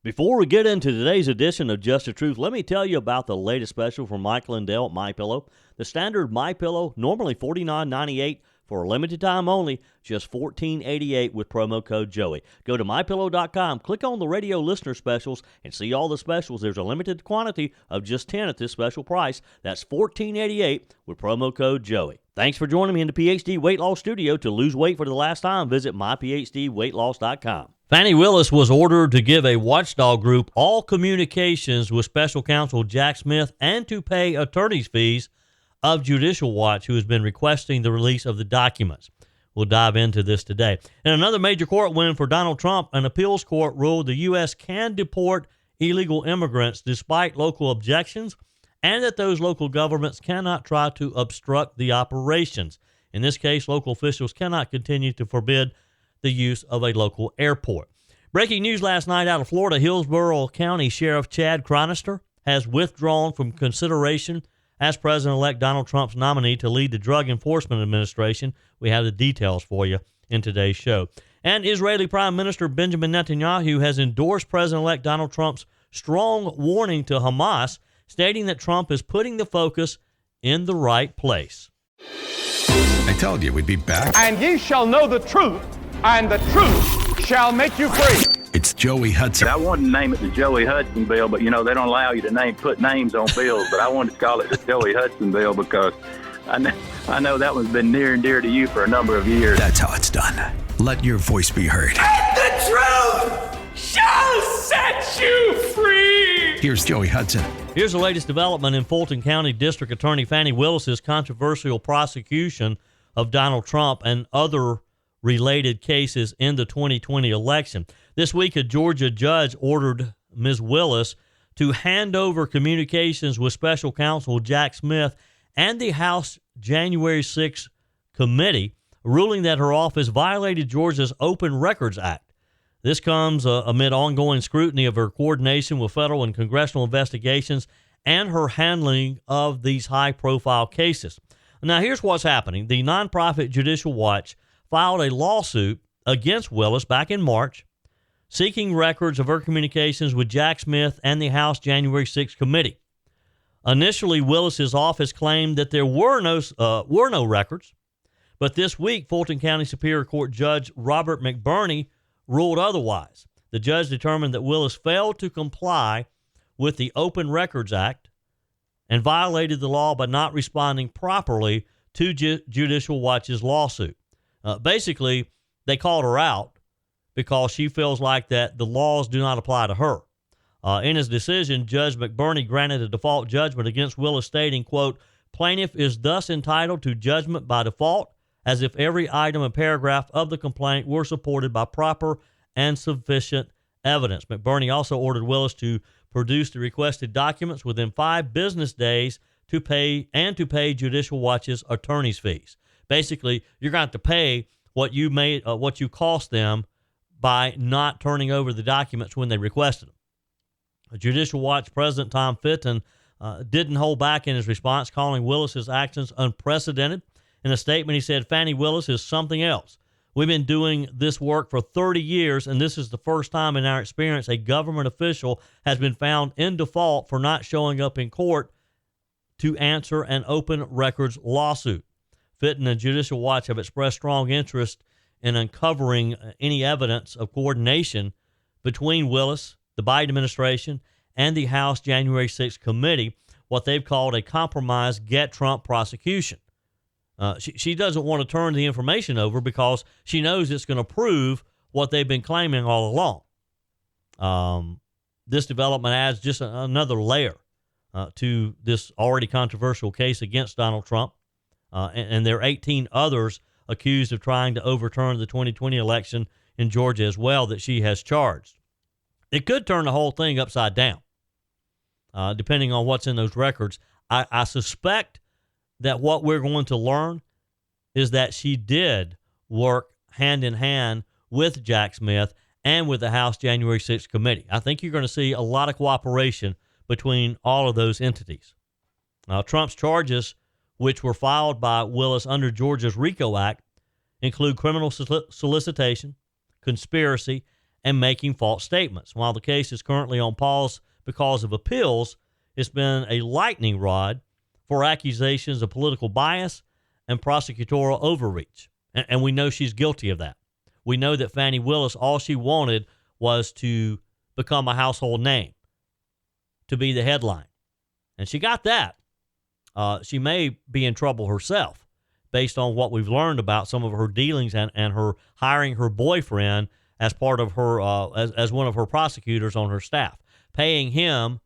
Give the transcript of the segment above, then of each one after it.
Before we get into today's edition of Just the Truth, let me tell you about the latest special from Mike Lindell at MyPillow. The standard MyPillow, normally $49.98 for a limited time only, just $14.88 with promo code Joey. Go to MyPillow.com, click on the radio listener specials, and see all the specials. There's a limited quantity of just 10 at this special price. That's $14.88 with promo code Joey. Thanks for joining me in the PhD Weight Loss Studio. To lose weight for the last time, visit myphdweightloss.com. Fani Willis was ordered to give a watchdog group all communications with special counsel Jack Smith and to pay attorney's fees of Judicial Watch, who has been requesting the release of the documents. We'll dive into this today. In another major court win for Donald Trump, an appeals court ruled the U.S. can deport illegal immigrants despite local objections, and that those local governments cannot try to obstruct the operations. In this case, local officials cannot continue to forbid the use of a local airport. Breaking news last night out of Florida, Hillsborough County Sheriff Chad Chronister has withdrawn from consideration as President-elect Donald Trump's nominee to lead the Drug Enforcement Administration. We have the details for you in today's show. And Israeli Prime Minister Benjamin Netanyahu has endorsed President-elect Donald Trump's strong warning to Hamas, stating that Trump is putting the focus in the right place. I told you we'd be back. And ye shall know the truth, and the truth shall make you free. It's Joey Hudson. I wanted to name it the Joey Hudson bill, but, they don't allow you to put names on bills. But I wanted to call it the Joey Hudson bill because I know that one's been near and dear to you for a number of years. That's how it's done. Let your voice be heard. And the truth shall set you free. Here's Joey Hudson. Here's the latest development in Fulton County District Attorney Fani Willis's controversial prosecution of Donald Trump and other related cases in the 2020 election. This week, a Georgia judge ordered Ms. Willis to hand over communications with special counsel Jack Smith and the House January 6 committee, ruling that her office violated Georgia's Open Records Act. This comes amid ongoing scrutiny of her coordination with federal and congressional investigations and her handling of these high-profile cases. Now, here's what's happening. The nonprofit Judicial Watch filed a lawsuit against Willis back in March, seeking records of her communications with Jack Smith and the House January 6 committee. Initially, Willis's office claimed that there were no records, but this week, Fulton County Superior Court Judge Robert McBurney ruled otherwise. The judge determined that Willis failed to comply with the Open Records Act and violated the law by not responding properly to Judicial Watch's lawsuit. Basically, they called her out because she feels like that the laws do not apply to her. In his decision, Judge McBurney granted a default judgment against Willis, stating, quote, "Plaintiff is thus entitled to judgment by default, as if every item and paragraph of the complaint were supported by proper and sufficient evidence." McBurney also ordered Willis to produce the requested documents within 5 business days to pay Judicial Watch's attorney's fees. Basically, you're going to have to pay what you cost them by not turning over the documents when they requested them. Judicial Watch President Tom Fitton didn't hold back in his response, calling Willis's actions unprecedented. In a statement, he said, "Fani Willis is something else. We've been doing this work for 30 years, and this is the first time in our experience a government official has been found in default for not showing up in court to answer an open records lawsuit." Fitton and Judicial Watch have expressed strong interest in uncovering any evidence of coordination between Willis, the Biden administration, and the House January 6 committee, what they've called a compromise get Trump prosecution. She doesn't want to turn the information over because she knows it's going to prove what they've been claiming all along. This development adds just another layer to this already controversial case against Donald Trump. And there are 18 others accused of trying to overturn the 2020 election in Georgia as well that she has charged. It could turn the whole thing upside down, depending on what's in those records. I suspect that what we're going to learn is that she did work hand in hand with Jack Smith and with the House January 6th committee. I think you're going to see a lot of cooperation between all of those entities. Trump's charges, which were filed by Willis under Georgia's RICO Act, include criminal solicitation, conspiracy, and making false statements. While the case is currently on pause because of appeals, it's been a lightning rod for accusations of political bias and prosecutorial overreach. And we know she's guilty of that. We know that Fani Willis, all she wanted was to become a household name, to be the headline. And she got that. She may be in trouble herself based on what we've learned about some of her dealings and her hiring her boyfriend as part of her, as one of her prosecutors on her staff, paying him,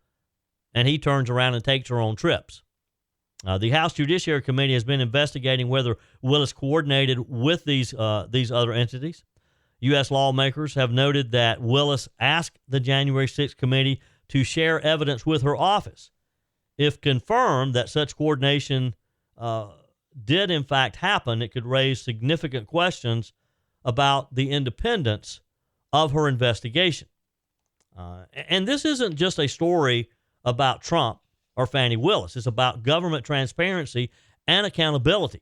and he turns around and takes her on trips. The House Judiciary Committee has been investigating whether Willis coordinated with these other entities. U.S. lawmakers have noted that Willis asked the January 6th committee to share evidence with her office. If confirmed that such coordination did in fact happen, it could raise significant questions about the independence of her investigation. And this isn't just a story about Trump or Fani Willis. It's about government transparency and accountability.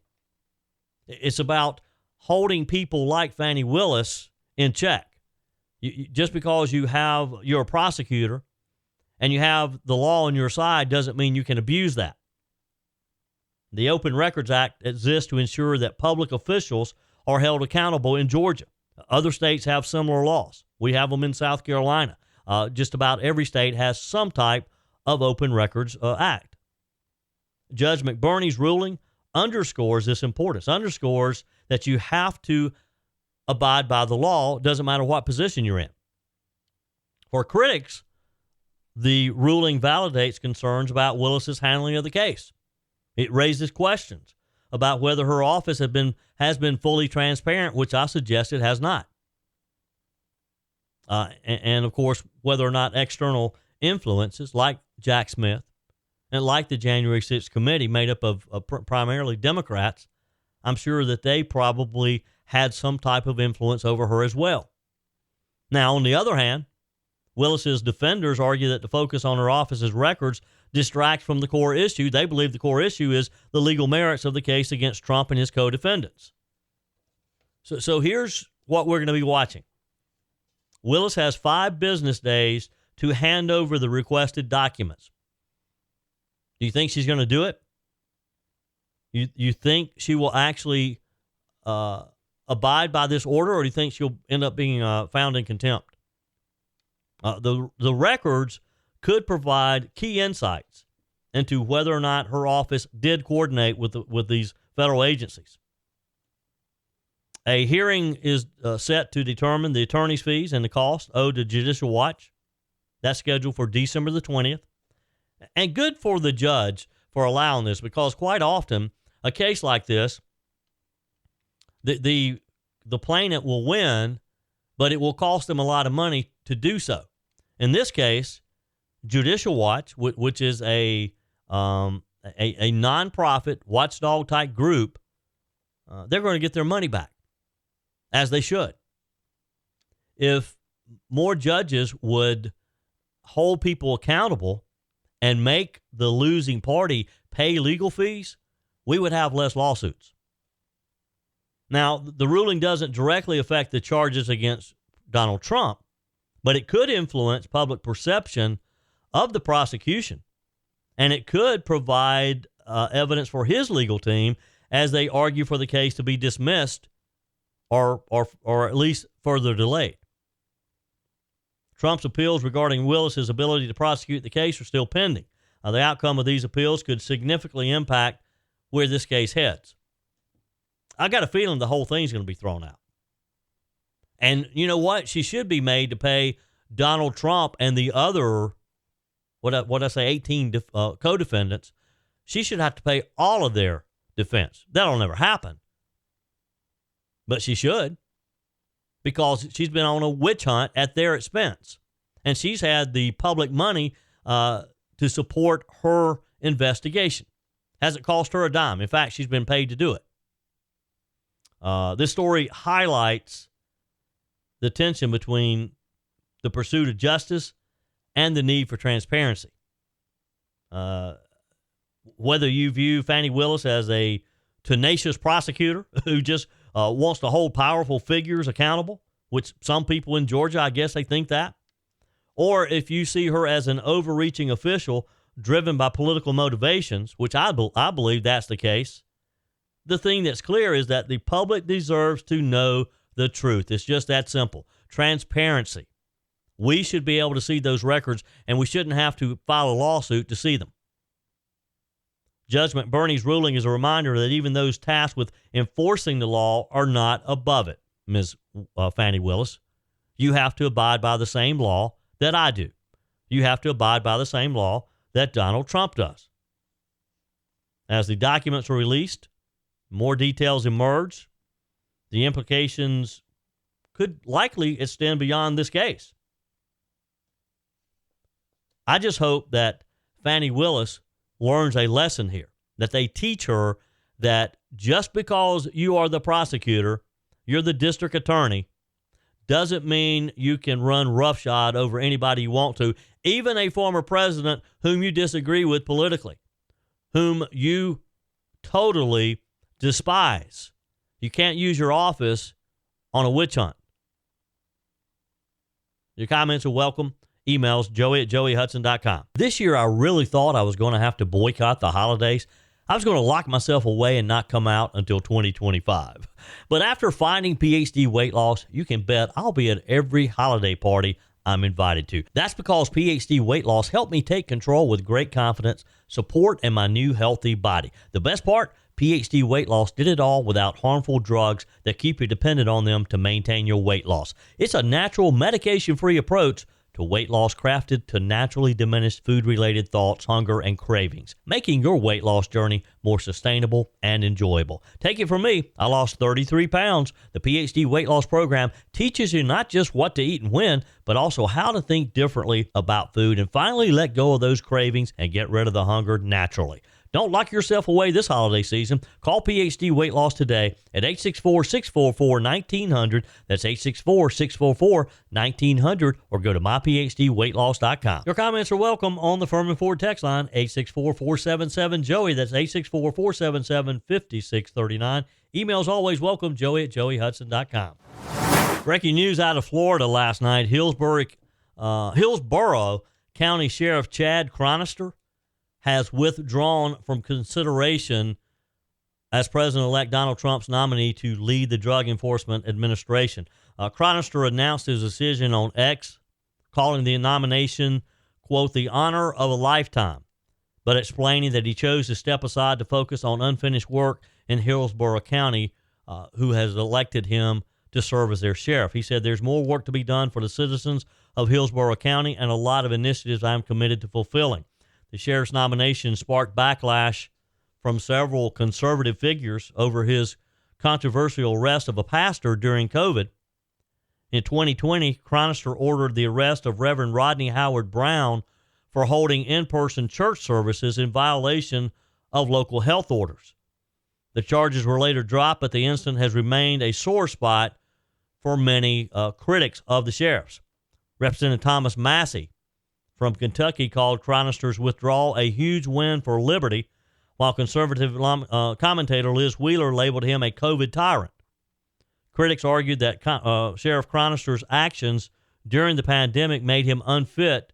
It's about holding people like Fani Willis in check. Just because you're a prosecutor and you have the law on your side doesn't mean you can abuse that. The Open Records Act exists to ensure that public officials are held accountable in Georgia. Other states have similar laws. We have them in South Carolina. Just about every state has some type of Open Records Act. Judge McBurney's ruling underscores this importance, underscores that you have to abide by the law, doesn't matter what position you're in. For critics, the ruling validates concerns about Willis's handling of the case. It raises questions about whether her office has been fully transparent, which I suggest it has not. And of course, whether or not external influences like Jack Smith and like the January 6th committee made up of primarily Democrats, I'm sure that they probably had some type of influence over her as well. Now, on the other hand, Willis's defenders argue that the focus on her office's records distracts from the core issue. They believe the core issue is the legal merits of the case against Trump and his co-defendants. So here's what we're going to be watching. Willis has 5 business days to hand over the requested documents. Do you think she's going to do it? You think she will actually abide by this order, or do you think she'll end up being found in contempt? The records could provide key insights into whether or not her office did coordinate with these federal agencies. A hearing is set to determine the attorney's fees and the cost owed to Judicial Watch. That's scheduled for December the 20th. And good for the judge for allowing this, because quite often a case like this, the plaintiff will win, but it will cost them a lot of money to do so. In this case, Judicial Watch, which is a nonprofit watchdog type group, they're going to get their money back, as they should. If more judges would hold people accountable and make the losing party pay legal fees, we would have less lawsuits. Now, the ruling doesn't directly affect the charges against Donald Trump, but it could influence public perception of the prosecution, and it could provide evidence for his legal team as they argue for the case to be dismissed or at least further delayed. Trump's appeals regarding Willis's ability to prosecute the case are still pending. The outcome of these appeals could significantly impact where this case heads. I got a feeling the whole thing's going to be thrown out. And you know what? She should be made to pay Donald Trump and the other, 18 co-defendants. She should have to pay all of their defense. That'll never happen. But she should, because she's been on a witch hunt at their expense. And she's had the public money to support her investigation. Hasn't cost her a dime. In fact, she's been paid to do it. This story highlights the tension between the pursuit of justice and the need for transparency. Whether you view Fani Willis as a tenacious prosecutor who just wants to hold powerful figures accountable, which some people in Georgia, I guess they think that, or if you see her as an overreaching official driven by political motivations, which I believe that's the case, the thing that's clear is that the public deserves to know the truth. It's just that simple. Transparency. We should be able to see those records, and we shouldn't have to file a lawsuit to see them. Judge McBurney's ruling is a reminder that even those tasked with enforcing the law are not above it, Ms. Fani Willis. You have to abide by the same law that I do. You have to abide by the same law that Donald Trump does. As the documents are released, more details emerge. The implications could likely extend beyond this case. I just hope that Fani Willis learns a lesson here, that they teach her that just because you are the prosecutor, you're the district attorney, doesn't mean you can run roughshod over anybody you want to, even a former president whom you disagree with politically, whom you totally despise. You can't use your office on a witch hunt. Your comments are welcome. Emails joey@joeyhudson.com. This year, I really thought I was going to have to boycott the holidays. I was going to lock myself away and not come out until 2025. But after finding PhD weight loss, you can bet I'll be at every holiday party I'm invited to. That's because PhD weight loss helped me take control with great confidence, support, and my new healthy body. The best part? PhD weight loss did it all without harmful drugs that keep you dependent on them to maintain your weight loss. It's a natural, medication-free approach to weight loss crafted to naturally diminish food-related thoughts, hunger, and cravings, making your weight loss journey more sustainable and enjoyable. Take it from me, I lost 33 pounds. The PhD weight loss program teaches you not just what to eat and when, but also how to think differently about food and finally let go of those cravings and get rid of the hunger naturally. Don't lock yourself away this holiday season. Call PhD Weight Loss today at 864-644-1900. That's 864-644-1900, or go to myphdweightloss.com. Your comments are welcome on the Furman Ford text line, 864-477-JOEY. That's 864-477-5639. Emails always welcome, joey@joeyhudson.com. Breaking news out of Florida last night. Hillsborough County Sheriff Chad Chronister has withdrawn from consideration as President-elect Donald Trump's nominee to lead the Drug Enforcement Administration. Chronister announced his decision on X, calling the nomination, quote, the honor of a lifetime, but explaining that he chose to step aside to focus on unfinished work in Hillsborough County, who has elected him to serve as their sheriff. He said, there's more work to be done for the citizens of Hillsborough County and a lot of initiatives I'm committed to fulfilling. The sheriff's nomination sparked backlash from several conservative figures over his controversial arrest of a pastor during COVID. In 2020, Chronister ordered the arrest of Reverend Rodney Howard Brown for holding in-person church services in violation of local health orders. The charges were later dropped, but the incident has remained a sore spot for many critics of the sheriffs. Representative Thomas Massey from Kentucky called Chronister's withdrawal a huge win for liberty, while conservative commentator Liz Wheeler labeled him a COVID tyrant. Critics argued that Sheriff Chronister's actions during the pandemic made him unfit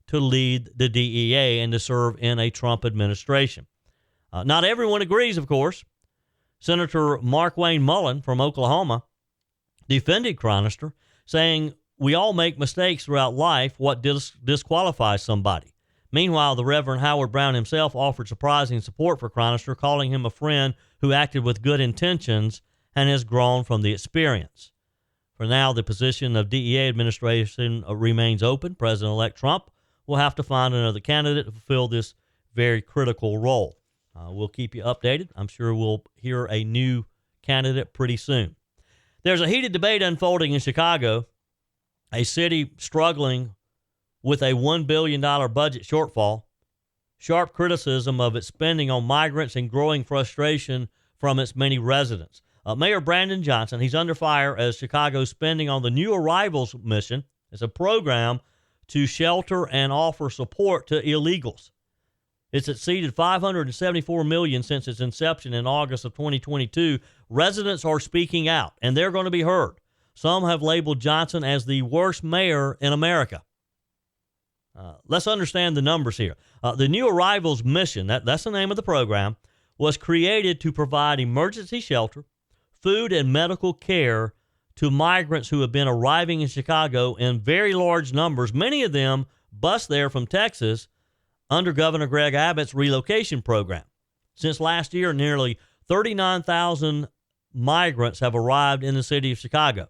to lead the DEA and to serve in a Trump administration. Not everyone agrees, of course. Senator Mark Wayne Mullen from Oklahoma defended Chronister, saying, we all make mistakes throughout life. What disqualifies somebody? Meanwhile, the Reverend Howard Brown himself offered surprising support for Chronister, calling him a friend who acted with good intentions and has grown from the experience. For now, the position of DEA administration remains open. President-elect Trump will have to find another candidate to fulfill this very critical role. We'll keep you updated. I'm sure we'll hear a new candidate pretty soon. There's a heated debate unfolding in Chicago, a city struggling with a $1 billion budget shortfall, sharp criticism of its spending on migrants, and growing frustration from its many residents. Mayor Brandon Johnson, he's under fire as Chicago's spending on the New Arrivals Mission. It's a program to shelter and offer support to illegals. It's exceeded $574 million since its inception in August of 2022. Residents are speaking out, and they're going to be heard. some have labeled Johnson as the worst mayor in America. Let's understand the numbers here. The New Arrivals Mission, that's the name of the program, was created to provide emergency shelter, food, and medical care to migrants who have been arriving in Chicago in very large numbers, many of them bused there from Texas under Governor Greg Abbott's relocation program. Since last year, nearly 39,000 migrants have arrived in the city of Chicago.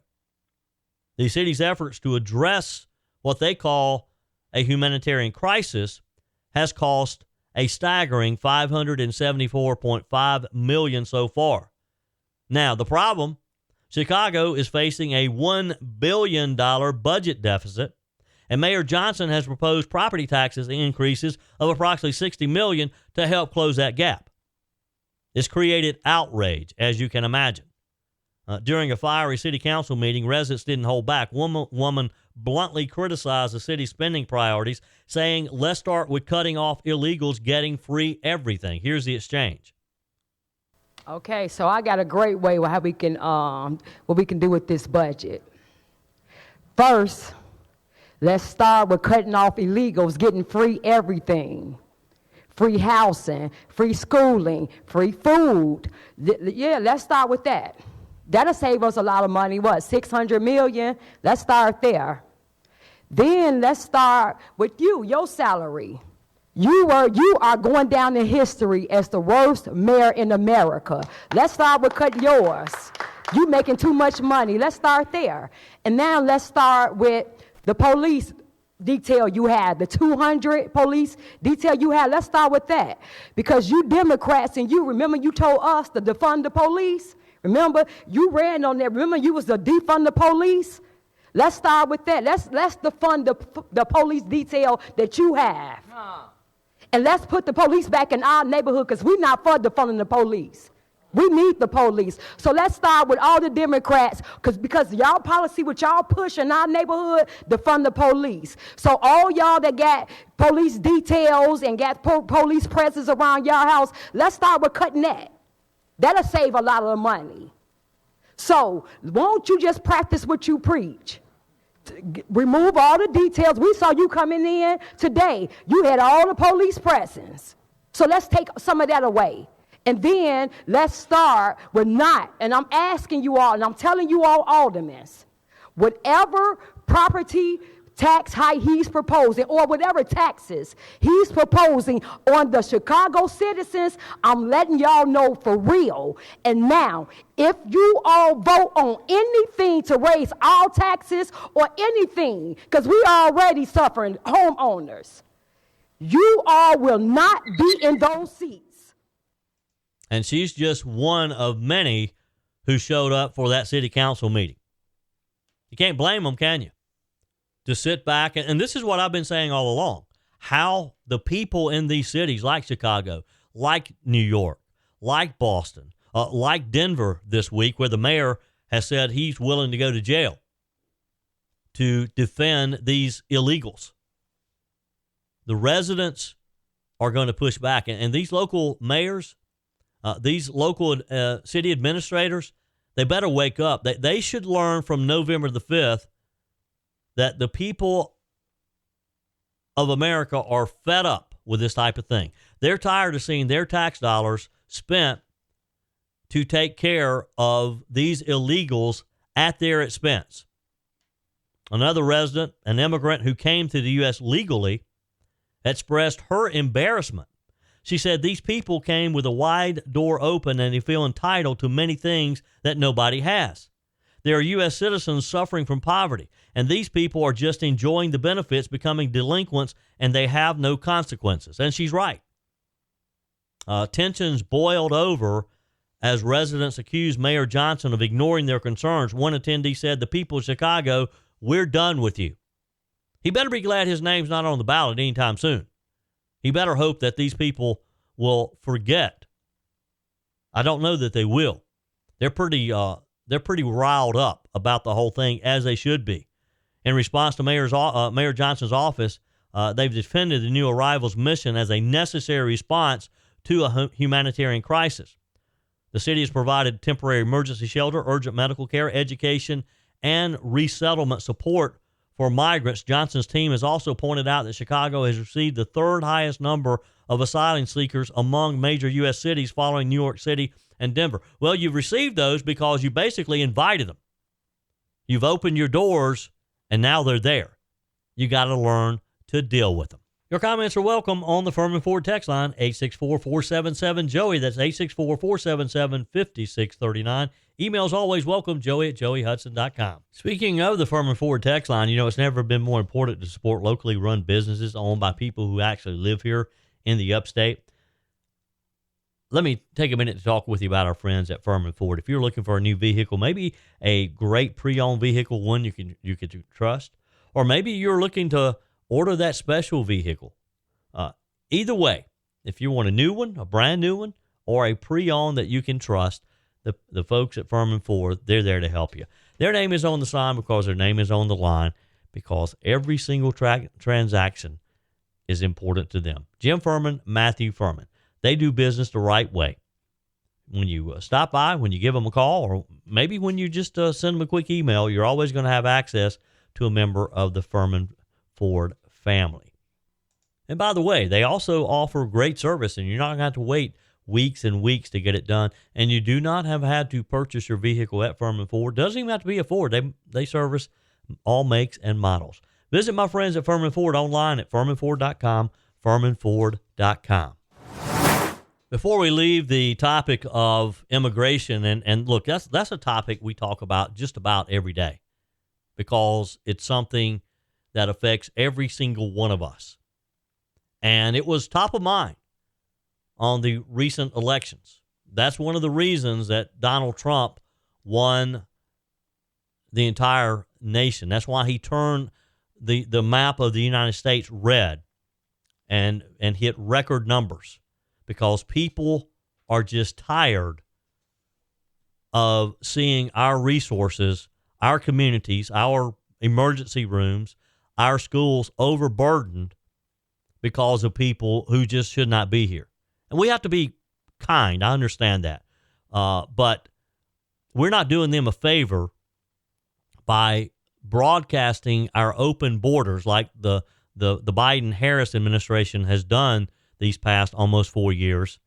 The city's efforts to address what they call a humanitarian crisis has cost a staggering $574.5 million so far. Now, the problem, Chicago is facing a $1 billion budget deficit, and Mayor Johnson has proposed property taxes increases of approximately $60 million to help close that gap. It's created outrage, as you can imagine. During a fiery city council meeting, residents didn't hold back. One woman bluntly criticized the city's spending priorities, saying, let's start with cutting off illegals getting free everything. Here's the exchange. Okay, so I got a great way how we can what we can do with this budget. First, let's start with cutting off illegals getting free everything. Free housing, free schooling, free food. Yeah, let's start with that. That'll save us a lot of money. What, $600 million? Let's start there. Then let's start with your salary. You are going down in history as the worst mayor in America. Let's start with cutting yours. You making too much money. Let's start there. And now let's start with the police detail you had, the 200 police detail you had. Let's start with that. Because you Democrats, and you remember you told us to defund the police. Remember, you ran on that. Remember, you was the defund the police. Let's start with that. Let's defund the police detail that you have. And let's put the police back in our neighborhood, because we're not for defunding the police. We need the police. So let's start with all the Democrats, because y'all policy, what y'all push in our neighborhood, defund the police. So all y'all that got police details and got police presence around y'all house, let's start with cutting that. That'll save a lot of the money. So won't you just practice what you preach? Remove all the details. We saw you coming in today. You had all the police presence. So let's take some of that away. And then let's start with and I'm asking you all, and I'm telling you all, aldermen, whatever property tax hike he's proposing, or whatever taxes he's proposing on the Chicago citizens, I'm letting y'all know for real. And now, if you all vote on anything to raise our taxes or anything, because we are already suffering, homeowners, you all will not be in those seats. And she's just one of many who showed up for that city council meeting. You can't blame them, can you? To sit back, and this is what I've been saying all along, how the people in these cities like Chicago, like New York, like Boston, like Denver this week, where the mayor has said he's willing to go to jail to defend these illegals. The residents are going to push back, and these local mayors, these local city administrators, they better wake up. They should learn from November the 5th that the people of America are fed up with this type of thing. They're tired of seeing their tax dollars spent to take care of these illegals at their expense. Another resident, an immigrant who came to the U.S. legally, expressed her embarrassment. She said these people came with a wide door open and they feel entitled to many things that nobody has. There are U.S. citizens suffering from poverty, and these people are just enjoying the benefits, becoming delinquents, and they have no consequences. And she's right. Tensions boiled over as residents accused Mayor Johnson of ignoring their concerns. One attendee said, the people of Chicago, we're done with you. He better be glad his name's not on the ballot anytime soon. He better hope that these people will forget. I don't know that they will. They're pretty riled up about the whole thing, as they should be. In response to Mayor Johnson's office, they've defended the New Arrivals Mission as a necessary response to a humanitarian crisis. The city has provided temporary emergency shelter, urgent medical care, education, and resettlement support for migrants. Johnson's team has also pointed out that Chicago has received the third highest number of asylum seekers among major U.S. cities, following New York City and Denver. Well, you've received those because you basically invited them. You've opened your doors, and now they're there. You got to learn to deal with them. Your comments are welcome on the Furman Ford text line, 864-477-JOEY. That's 864-477-5639. Emails always welcome, joey@joeyhudson.com. Speaking of the Furman Ford text line, it's never been more important to support locally run businesses owned by people who actually live here in the upstate. Let me take a minute to talk with you about our friends at Furman Ford. If you're looking for a new vehicle, maybe a great pre-owned vehicle, one you can trust, or maybe you're looking to order that special vehicle. Either way, if you want a new one, a brand new one, or a pre-owned that you can trust, the folks at Furman Ford, they're there to help you. Their name is on the sign because their name is on the line, because every single transaction is important to them. Jim Furman, Matthew Furman. They do business the right way. When you stop by, when you give them a call, or maybe when you just send them a quick email, you're always going to have access to a member of the Furman Ford family. And by the way, they also offer great service, and you're not going to have to wait weeks and weeks to get it done. And you do not have had to purchase your vehicle at Furman Ford. Doesn't even have to be a Ford. They service all makes and models. Visit my friends at Furman Ford online at furmanford.com, furmanford.com. Before we leave the topic of immigration, and look, that's a topic we talk about just about every day, because it's something that affects every single one of us. And it was top of mind on the recent elections. That's one of the reasons that Donald Trump won the entire nation. That's why he turned the map of the United States red and hit record numbers, because people are just tired of seeing our resources, our communities, our emergency rooms, our schools overburdened because of people who just should not be here. And we have to be kind. I understand that. But we're not doing them a favor by broadcasting our open borders like the Biden-Harris administration has done these past almost 4 years.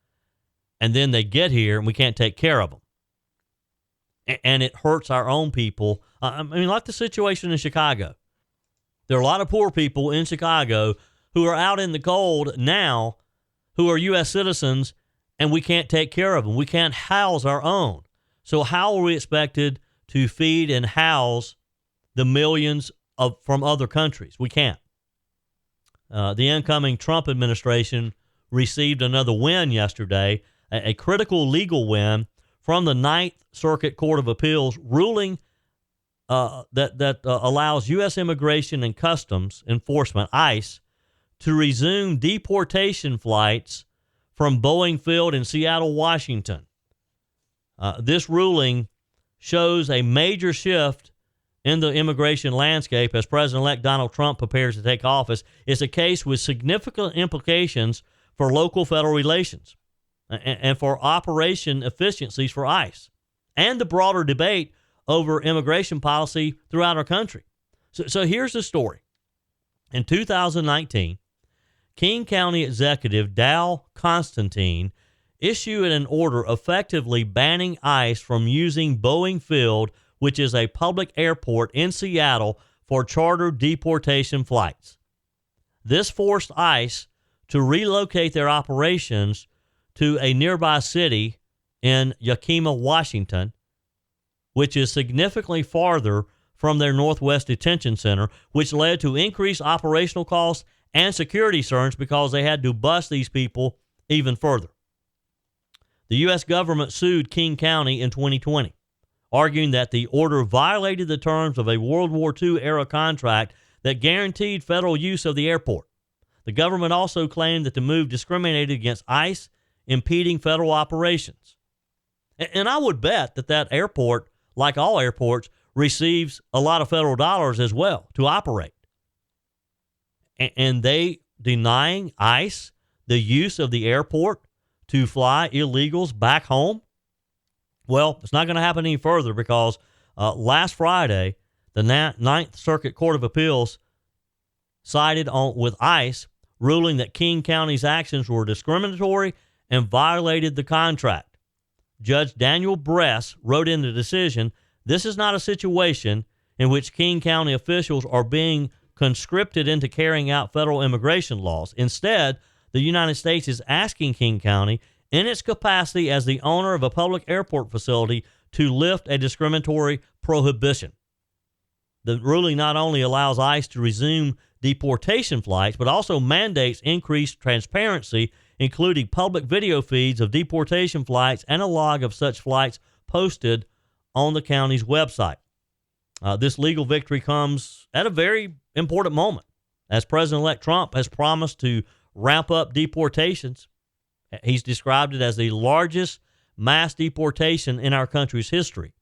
And then they get here and we can't take care of them. And it hurts our own people. I mean, like the situation in Chicago. There are a lot of poor people in Chicago who are out in the cold now, who are U.S. citizens, and we can't take care of them. We can't house our own. So how are we expected to feed and house the millions from other countries? We can't. The incoming Trump administration received another win yesterday, a critical legal win from the Ninth Circuit Court of Appeals, ruling that allows U.S. Immigration and Customs Enforcement, ICE, to resume deportation flights from Boeing Field in Seattle, Washington. This ruling shows a major shift in the immigration landscape as President-elect Donald Trump prepares to take office. It's a case with significant implications for local federal relations and for operation efficiencies for ICE and the broader debate over immigration policy throughout our country. So here's the story. In 2019, King County Executive Dow Constantine issued an order effectively banning ICE from using Boeing Field, which is a public airport in Seattle, for charter deportation flights. This forced ICE to relocate their operations to a nearby city in Yakima, Washington, which is significantly farther from their Northwest Detention Center, which led to increased operational costs and security concerns because they had to bus these people even further. The U.S. government sued King County in 2020, arguing that the order violated the terms of a World War II-era contract that guaranteed federal use of the airport. The government also claimed that the move discriminated against ICE, impeding federal operations. And I would bet that airport, like all airports, receives a lot of federal dollars as well to operate. And they denying ICE the use of the airport to fly illegals back home? Well, it's not going to happen any further because last Friday, The Ninth Circuit Court of Appeals sided with ICE, ruling that King County's actions were discriminatory and violated the contract. Judge Daniel Bress wrote in the decision, "This is not a situation in which King County officials are being conscripted into carrying out federal immigration laws. Instead, the United States is asking King County, in its capacity as the owner of a public airport facility, to lift a discriminatory prohibition." The ruling not only allows ICE to resume deportation flights, but also mandates increased transparency, including public video feeds of deportation flights and a log of such flights posted on the county's website. This legal victory comes at a very important moment, as President-elect Trump has promised to ramp up deportations. He's described it as the largest mass deportation in our country's history.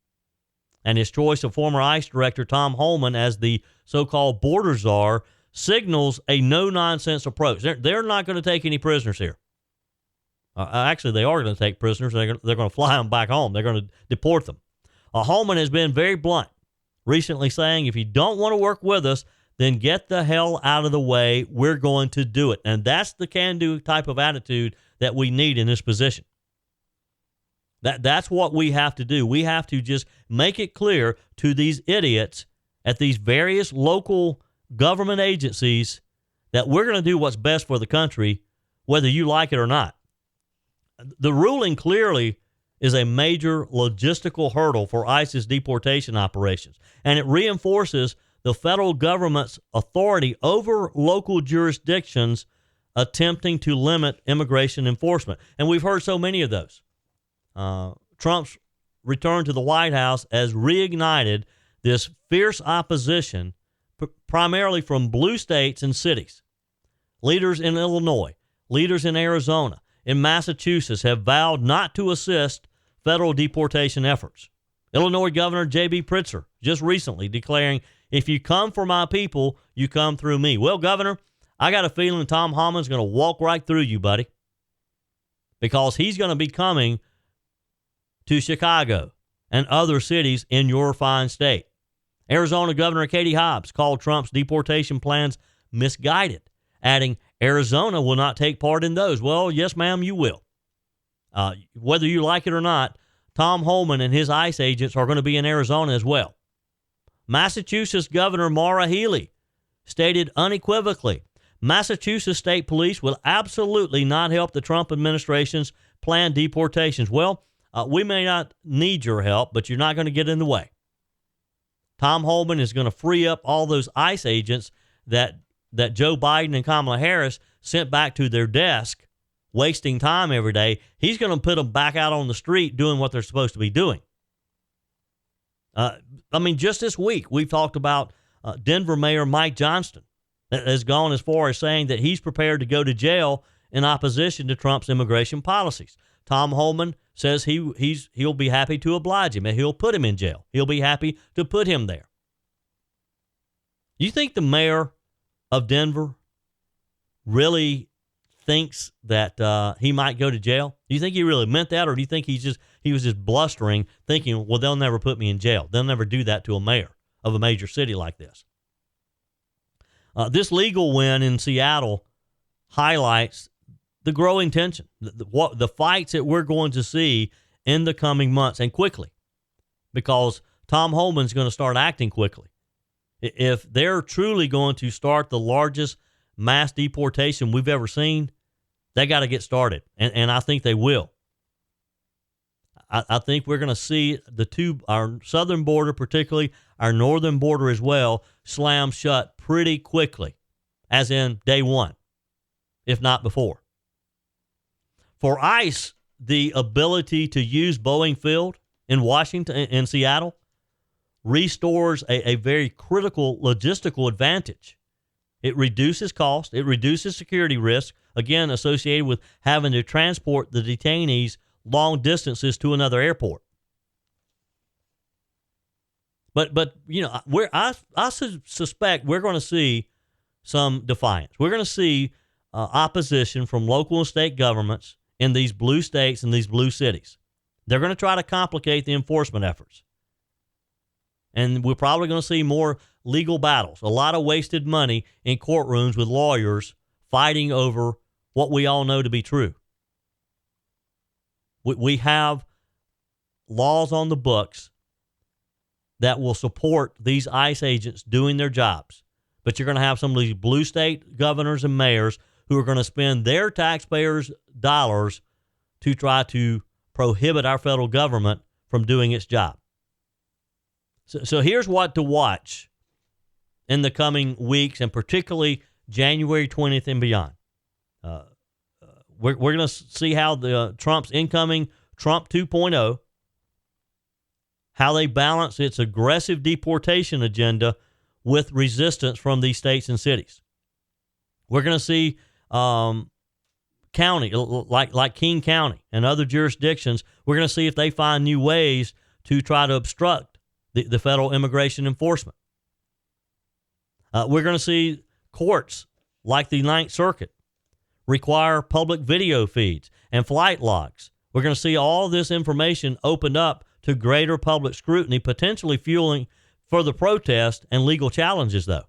And his choice of former ICE Director Tom Holman as the so-called border czar signals a no-nonsense approach. They're not going to take any prisoners here. Actually, they are going to take prisoners. They're going to fly them back home. They're going to deport them. Holman has been very blunt, recently saying, if you don't want to work with us, then get the hell out of the way. We're going to do it. And that's the can-do type of attitude that we need in this position. That's what we have to do. We have to just make it clear to these idiots at these various local government agencies that we're going to do what's best for the country, whether you like it or not. The ruling clearly is a major logistical hurdle for ICE's deportation operations, and it reinforces the federal government's authority over local jurisdictions attempting to limit immigration enforcement. And we've heard so many of those. Trump's return to the White House has reignited this fierce opposition, primarily from blue states and cities. Leaders in Illinois, leaders in Arizona, in Massachusetts have vowed not to assist federal deportation efforts. Illinois Governor J.B. Pritzker just recently declaring, if you come for my people, you come through me. Well, Governor, I got a feeling Tom Holman's going to walk right through you, buddy, because he's going to be coming to Chicago and other cities in your fine state. Arizona Governor Katie Hobbs called Trump's deportation plans misguided, adding, Arizona will not take part in those. Well, yes, ma'am, you will. Whether you like it or not, Tom Holman and his ICE agents are going to be in Arizona as well. Massachusetts Governor Maura Healey stated unequivocally, Massachusetts State Police will absolutely not help the Trump administration's planned deportations. Well, we may not need your help, but you're not going to get in the way. Tom Holman is going to free up all those ICE agents that Joe Biden and Kamala Harris sent back to their desk, wasting time every day. He's going to put them back out on the street doing what they're supposed to be doing. Just this week, we've talked about Denver Mayor Mike Johnston that has gone as far as saying that he's prepared to go to jail in opposition to Trump's immigration policies. Tom Holman says he'll be happy to oblige him and he'll put him in jail. He'll be happy to put him there. You think the mayor of Denver really thinks that he might go to jail? Do you think he really meant that, or do you think he was just blustering, thinking, well, they'll never put me in jail? They'll never do that to a mayor of a major city like this. This legal win in Seattle highlights the growing tension, the fights that we're going to see in the coming months, and quickly, because Tom Holman's going to start acting quickly. If they're truly going to start the largest mass deportation we've ever seen, they got to get started, and I think they will. I think we're going to see our southern border, particularly our northern border as well, slam shut pretty quickly, as in day one, if not before. For ICE, the ability to use Boeing Field in Washington, in Seattle, restores a very critical logistical advantage. It reduces cost. It reduces security risk, again, associated with having to transport the detainees long distances to another airport. But I suspect we're going to see some defiance. We're going to see opposition from local and state governments in these blue states and these blue cities. They're going to try to complicate the enforcement efforts. And we're probably going to see more legal battles, a lot of wasted money in courtrooms with lawyers fighting over what we all know to be true. We have laws on the books that will support these ICE agents doing their jobs. But you're going to have some of these blue state governors and mayors who are going to spend their taxpayers' dollars to try to prohibit our federal government from doing its job. So here's what to watch in the coming weeks, and particularly January 20th and beyond. We're going to see how the Trump's incoming Trump 2.0, how they balance its aggressive deportation agenda with resistance from these states and cities. We're going to see county, like King County and other jurisdictions, we're going to see if they find new ways to try to obstruct the federal immigration enforcement. We're going to see courts like the Ninth Circuit require public video feeds and flight logs. We're going to see all this information opened up to greater public scrutiny, potentially fueling further protest and legal challenges, though.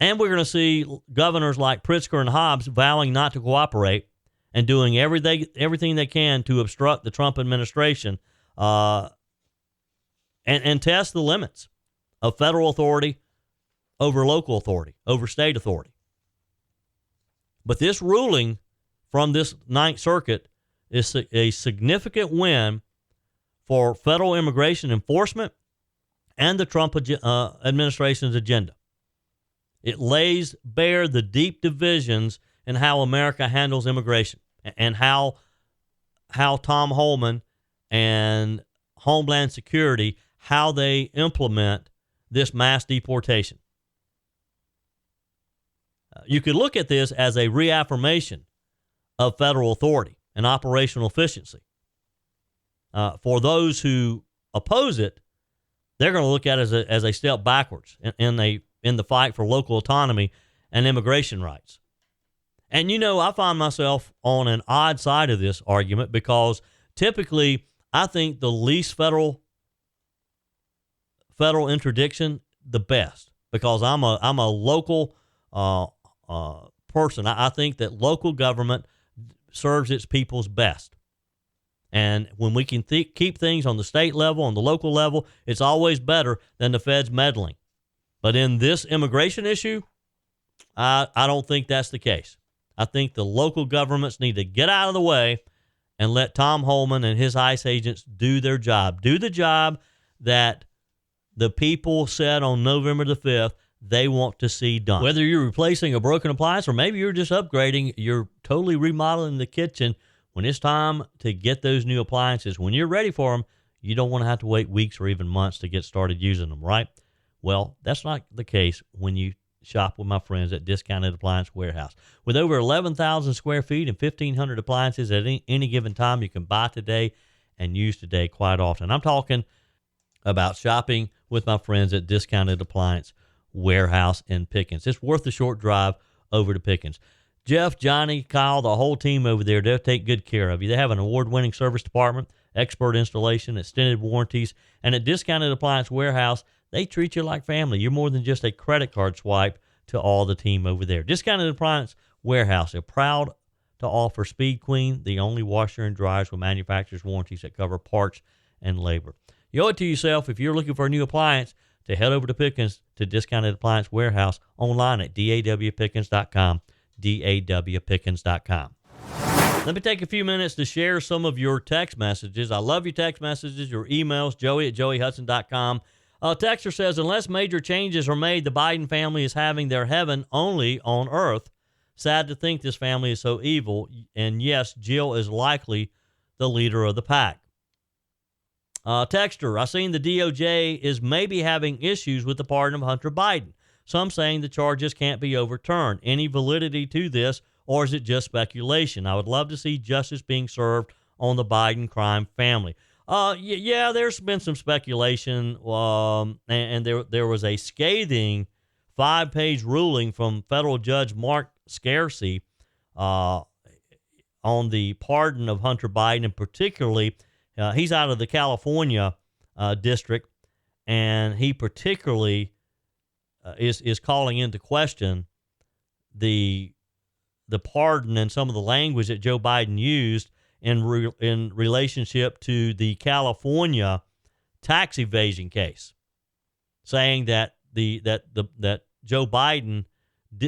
And we're going to see governors like Pritzker and Hobbs vowing not to cooperate and doing everything they can to obstruct the Trump administration and test the limits of federal authority over local authority, over state authority. But this ruling from this Ninth Circuit is a significant win for federal immigration enforcement and the Trump administration's agenda. It lays bare the deep divisions in how America handles immigration and how Tom Homan and Homeland Security, how they implement this mass deportation. You could look at this as a reaffirmation of federal authority and operational efficiency. For those who oppose it, they're going to look at it as a step backwards in the fight for local autonomy and immigration rights. And, I find myself on an odd side of this argument because typically I think the least federal interdiction, the best, because I'm a local person. I think that local government serves its people's best. And when we can keep things on the state level, on the local level, it's always better than the feds meddling. But in this immigration issue, I don't think that's the case. I think the local governments need to get out of the way and let Tom Homan and his ICE agents do their job. Do the job that the people said on November the 5th they want to see done. Whether you're replacing a broken appliance or maybe you're just upgrading, you're totally remodeling the kitchen, when it's time to get those new appliances, when you're ready for them, you don't want to have to wait weeks or even months to get started using them, right? Well, that's not the case when you shop with my friends at Discounted Appliance Warehouse. With over 11,000 square feet and 1,500 appliances at any given time, you can buy today and use today quite often. I'm talking about shopping with my friends at Discounted Appliance Warehouse in Pickens. It's worth the short drive over to Pickens. Jeff, Johnny, Kyle, the whole team over there, they'll take good care of you. They have an award-winning service department, expert installation, extended warranties, and at Discounted Appliance Warehouse, they treat you like family. You're more than just a credit card swipe to all the team over there. Discounted Appliance Warehouse, they're proud to offer Speed Queen, the only washer and dryers with manufacturer's warranties that cover parts and labor. You owe it to yourself if you're looking for a new appliance to head over to Pickens to Discounted Appliance Warehouse online at dawpickens.com, dawpickens.com. Let me take a few minutes to share some of your text messages. I love your text messages, your emails, joey@joeyhudson.com. Texter says, unless major changes are made, the Biden family is having their heaven only on earth. Sad to think this family is so evil. And yes, Jill is likely the leader of the pack. Texter, I seen the DOJ is maybe having issues with the pardon of Hunter Biden. Some saying the charges can't be overturned. Any validity to this, or is it just speculation? I would love to see justice being served on the Biden crime family. Yeah, there's been some speculation, and there was a scathing 5-page ruling from federal judge Mark Scarcey on the pardon of Hunter Biden, and particularly he's out of the California district, and he particularly is calling into question the pardon and some of the language that Joe Biden used in relationship to the California tax evasion case, saying that that Joe Biden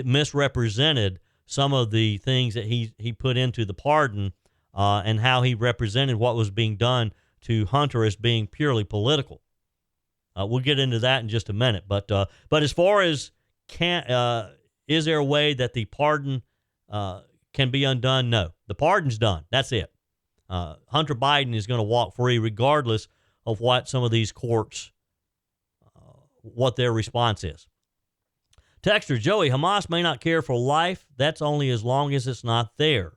misrepresented some of the things that he put into the pardon, and how he represented what was being done to Hunter as being purely political. We'll get into that in just a minute. But as far as is there a way that the pardon can be undone? No. The pardon's done. That's it. Hunter Biden is going to walk free regardless of what some of these courts, what their response is. Texter Joey, Hamas may not care for life. That's only as long as it's not their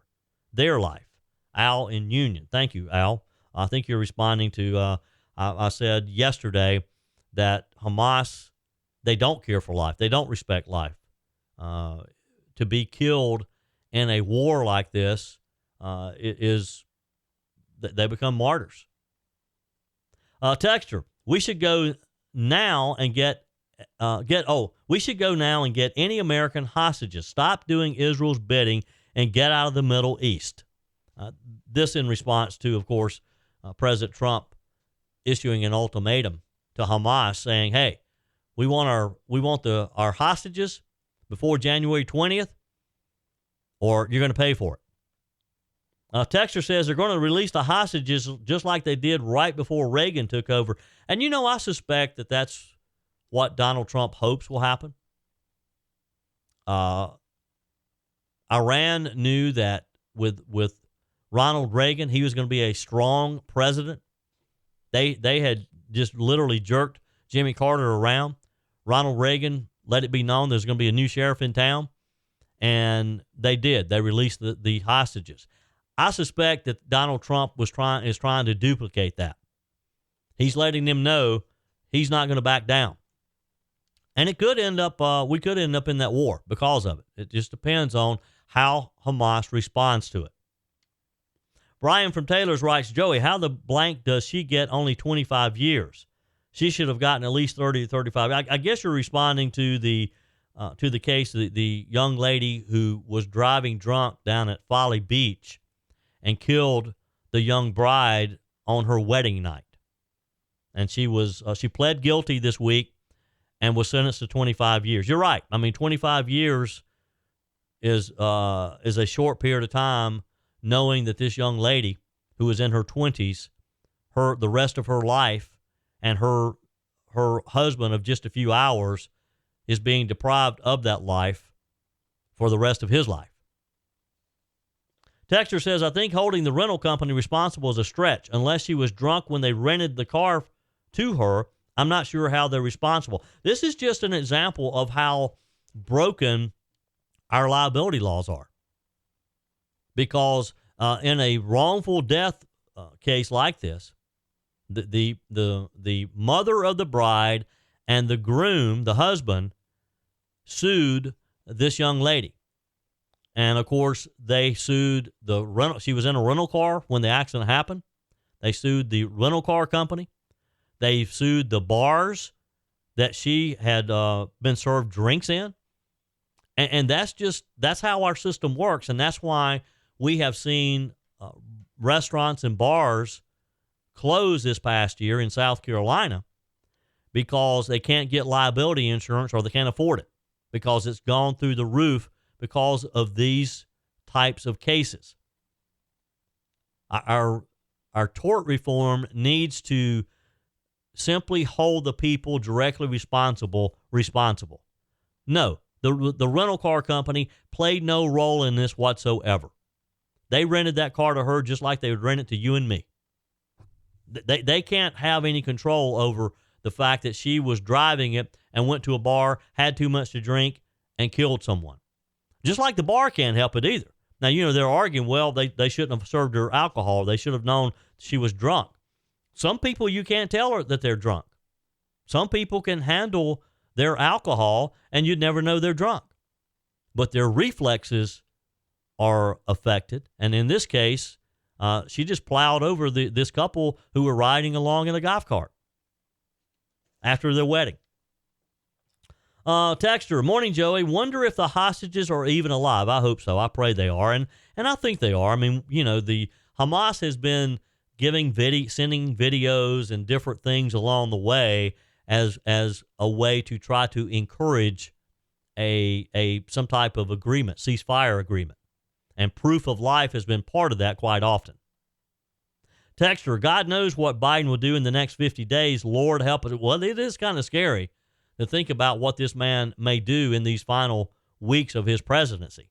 life. Al in Union. Thank you, Al. I think you're responding to, I said yesterday that Hamas, they don't care for life. They don't respect life. To be killed in a war like this they become martyrs. Texter, we should go now and get any American hostages. Stop doing Israel's bidding and get out of the Middle East. This in response to, of course, President Trump issuing an ultimatum to Hamas saying, "Hey, we want our hostages before January 20th, or you're going to pay for it." Texter says they're going to release the hostages just like they did right before Reagan took over. And, I suspect that that's what Donald Trump hopes will happen. Iran knew that with Ronald Reagan, he was going to be a strong president. They had just literally jerked Jimmy Carter around. Ronald Reagan let it be known there's going to be a new sheriff in town, and they did. They released the hostages. I suspect that Donald Trump is trying to duplicate that. He's letting them know he's not going to back down. And it could end up, we could end up in that war because of it. It just depends on how Hamas responds to it. Brian from Taylor's writes, Joey, how the blank does she get only 25 years? She should have gotten at least 30 to 35. I guess you're responding to the case, the young lady who was driving drunk down at Folly Beach and killed the young bride on her wedding night. And she pled guilty this week and was sentenced to 25 years. You're right. I mean, 25 years is a short period of time, knowing that this young lady who was in her 20s, the rest of her life and her husband of just a few hours is being deprived of that life for the rest of his life. Texter says, I think holding the rental company responsible is a stretch. Unless she was drunk when they rented the car to her, I'm not sure how they're responsible. This is just an example of how broken our liability laws are. Because in a wrongful death case like this, the mother of the bride and the groom, the husband, sued this young lady. And, of course, they sued the rental. She was in a rental car when the accident happened. They sued the rental car company. They sued the bars that she had been served drinks in. And that's how our system works. And that's why we have seen restaurants and bars close this past year in South Carolina because they can't get liability insurance or they can't afford it because it's gone through the roof because of these types of cases. Our tort reform needs to simply hold the people directly responsible. No, the rental car company played no role in this whatsoever. They rented that car to her just like they would rent it to you and me. They can't have any control over the fact that she was driving it and went to a bar, had too much to drink, and killed someone. Just like the bar can't help it either. Now, they're arguing, well, they shouldn't have served her alcohol. They should have known she was drunk. Some people, you can't tell her that they're drunk. Some people can handle their alcohol, and you'd never know they're drunk. But their reflexes are affected. And in this case, she just plowed over this couple who were riding along in a golf cart. after their wedding. Texter, morning, Joey. Wonder if the hostages are even alive. I hope so. I pray they are, and I think they are. I mean, the Hamas has been sending videos and different things along the way as a way to try to encourage some type of agreement, ceasefire agreement, and proof of life has been part of that quite often. Texter, God knows what Biden will do in the next 50 days. Lord help us. Well, it is kind of scary to think about what this man may do in these final weeks of his presidency.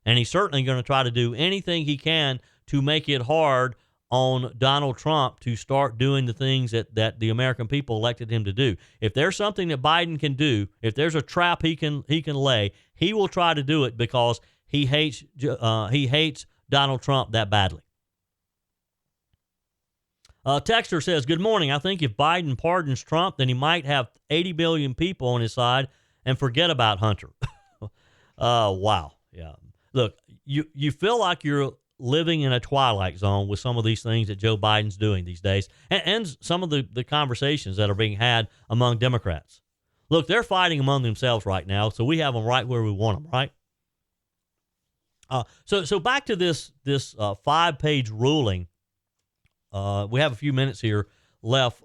And he's certainly going to try to do anything he can to make it hard on Donald Trump to start doing the things that the American people elected him to do. If there's something that Biden can do, if there's a trap he can lay, he will try to do it because he hates Donald Trump that badly. Texter says, good morning. I think if Biden pardons Trump, then he might have 80 million people on his side and forget about Hunter. Wow. Yeah. Look, you feel like you're living in a twilight zone with some of these things that Joe Biden's doing these days and some of the conversations that are being had among Democrats. Look, they're fighting among themselves right now, so we have them right where we want them, right? So back to this 5-page ruling. We have a few minutes here left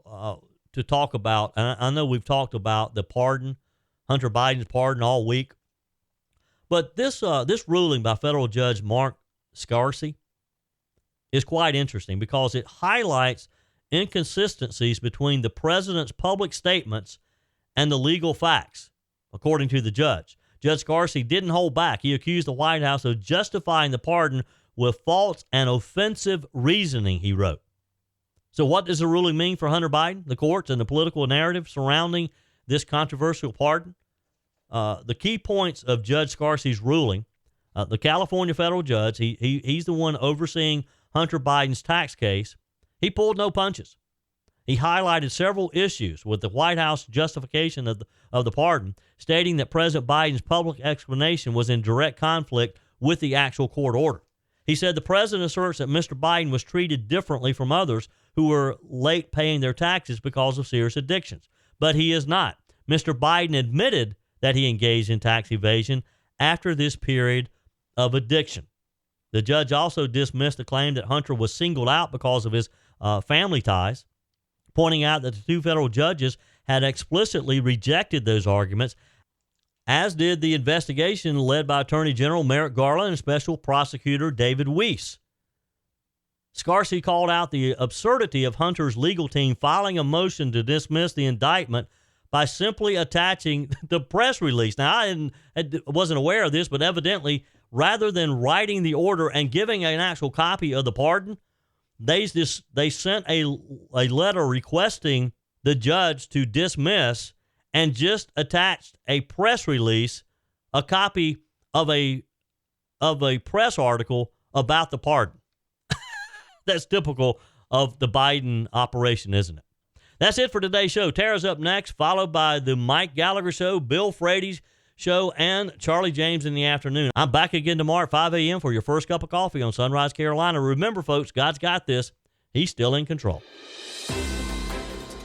to talk about, and I know we've talked about the pardon, Hunter Biden's pardon all week, but this ruling by federal judge Mark Scarcy is quite interesting because it highlights inconsistencies between the president's public statements and the legal facts, according to the judge. Judge Scarcy didn't hold back. He accused the White House of justifying the pardon with false and offensive reasoning, he wrote. So what does the ruling mean for Hunter Biden, the courts, and the political narrative surrounding this controversial pardon? The key points of Judge Scarcy's ruling, the California federal judge, he's the one overseeing Hunter Biden's tax case. He pulled no punches. He highlighted several issues with the White House justification of the pardon, stating that President Biden's public explanation was in direct conflict with the actual court order. He said the president asserts that Mr. Biden was treated differently from others who were late paying their taxes because of serious addictions. But he is not. Mr. Biden admitted that he engaged in tax evasion after this period of addiction. The judge also dismissed the claim that Hunter was singled out because of his family ties, pointing out that the two federal judges had explicitly rejected those arguments, as did the investigation led by Attorney General Merrick Garland and Special Prosecutor David Weiss. Scarcy called out the absurdity of Hunter's legal team filing a motion to dismiss the indictment by simply attaching the press release. Now, I wasn't aware of this, but evidently, rather than writing the order and giving an actual copy of the pardon, they sent a letter requesting the judge to dismiss and just attached a press release, a copy of a press article about the pardon. That's typical of the Biden operation, isn't it? That's it for today's show. Tara's up next, followed by the Mike Gallagher Show, Bill Frady's Show, and Charlie James in the afternoon. I'm back again tomorrow at 5 a.m. for your first cup of coffee on Sunrise, Carolina. Remember, folks, God's got this. He's still in control.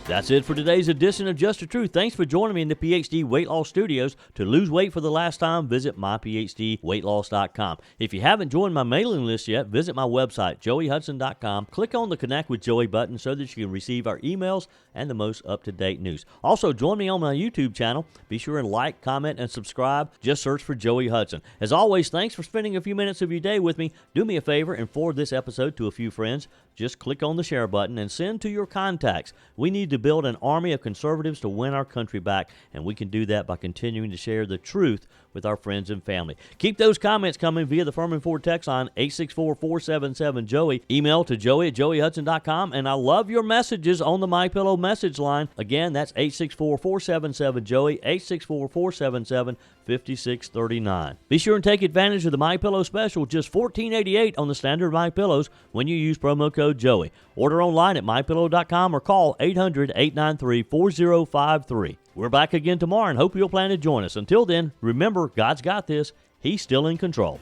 That's it for today's edition of Just the Truth. Thanks for joining me in the PhD Weight Loss Studios. To lose weight for the last time, visit myphdweightloss.com. If you haven't joined my mailing list yet, visit my website, joeyhudson.com. Click on the Connect with Joey button so that you can receive our emails and the most up-to-date news. Also, join me on my YouTube channel. Be sure and like, comment, and subscribe. Just search for Joey Hudson. As always, thanks for spending a few minutes of your day with me. Do me a favor and forward this episode to a few friends. Just click on the share button and send to your contacts. We need to build an army of conservatives to win our country back, and we can do that by continuing to share the truth with our friends and family. Keep those comments coming via the Furman Ford text line, 864-477-JOEY. Email to joey@joeyhudson.com, and I love your messages on the MyPillow message line. Again, that's 864-477-JOEY, 864-477-5639. Be sure and take advantage of the MyPillow special, just $14.88 on the standard MyPillows when you use promo code Joey. Order online at mypillow.com or call 800-893-4053. We're back again tomorrow and hope you'll plan to join us. Until then, remember, God's got this. He's still in control.